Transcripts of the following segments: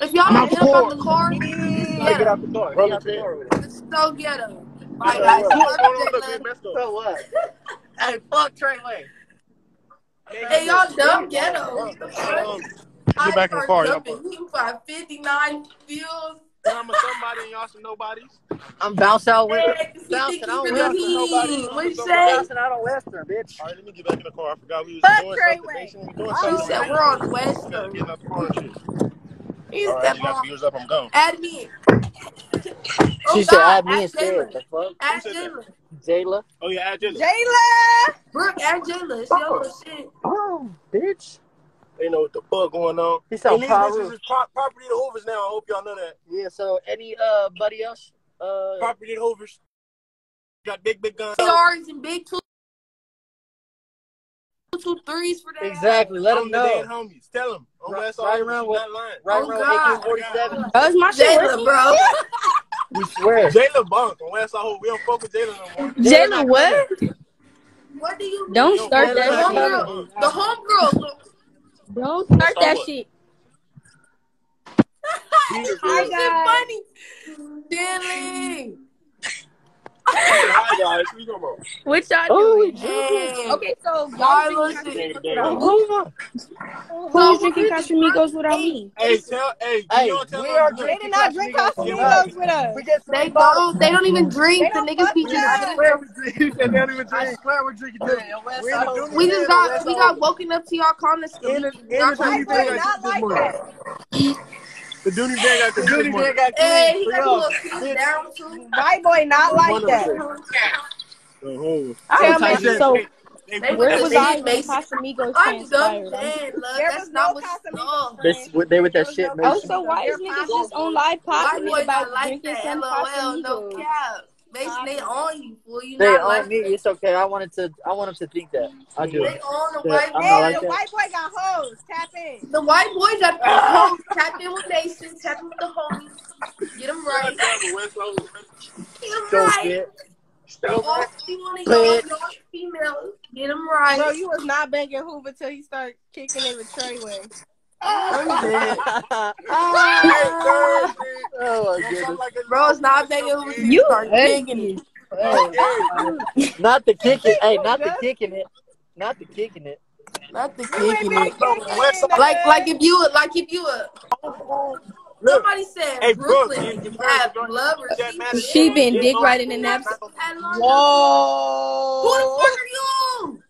If y'all don't get up out the car, it's Get out the car. Get out the car with it. It's so ghetto. Like, guys, So what? Hey, fuck Treyway. Hey, y'all dumb ghetto. Get back in the car, y'all. You got 59 views. I'm a somebody and y'all some nobodies. I'm bouncing out with Bouncing out Western. What you say? Bouncing out on Western, bitch. All right, let me get back in the car. I forgot we was doing something. She said we're on Western. Getting out the car and shit. He's All right, you got viewers up. I'm gone. Add me. She said add me instead. The fuck? Add Jayla. Jayla. Oh yeah, add Jayla. Brooke, add Jayla. She on her shit. Oh, bitch. They know what the fuck going on. He's on These bitches is property of the Hoovers now. I hope y'all know that. Yeah, so any buddy else? Property of the Hoovers. Got big guns. Yards and big 2-3s for that. Exactly. Let them know. Dead homies. Tell them. Right around AK-47. That was my shit, bro. We swear. Jayla bunk on West Side. We don't fuck with Jayla no more. Jayla, what? What do you mean? Don't start that shit. The homegirl. Don't start that shit. Hi, guys. Billy. Hi, guys. What you talking about? What y'all doing? Okay, so y'all drinking who's drinking Casamigos without me? Hey, we not drink Casamigos with us. They don't even drink. The niggas be just. I swear we're drinking too. We got woken up to y'all comments. Not like that. The Dooney bag got Hey, he got a little piece down too. White boy, not like that. So, where was I when Casamigos transpired? That's not what's They with that shit, man. Oh, so why is niggas just on live popping it about drinking some Casamigos? No cap. Mason, they on you, fool. You They not on like me. It's okay. I want them to think that. I do. They on the white boy. Hey, the white boy got hoes. Tap in. The white boy got hoes. Tap in with Mason. Tap in with the homies. Get them right. Get them right. All females. Get them right. Bro, you was not banging Hoover till he started kicking it with Treyway. Oh my goodness. Bro, it's not banging Hoover till You start kicking it. Not the kicking. Hey, not the kicking it. Not the kicking it. Not the kicking it. Like if you somebody said hey, Brooklyn have love or she been dick riding in that. Whoa! Who the fuck are you?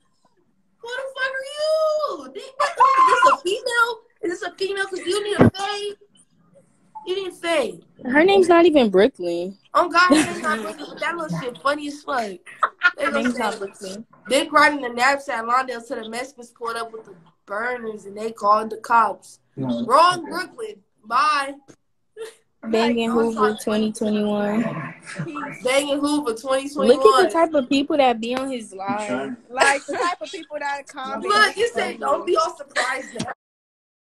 Is this a female? Is this a female? Cause you need a fade. You didn't fade. Her name's not even Brooklyn. Oh God, her name's not Brooklyn. But that little shit funny as fuck. Her name's not Brooklyn. Dick riding the naps at Lawndale till the Mexicans pulled up with the burners and they called the cops. Wrong, Brooklyn. Bye. Banging Hoover 2021. Banging Hoover 2021. Look at the type of people that be on his live. Like the type of people that comment. Look, you said don't be all surprised now.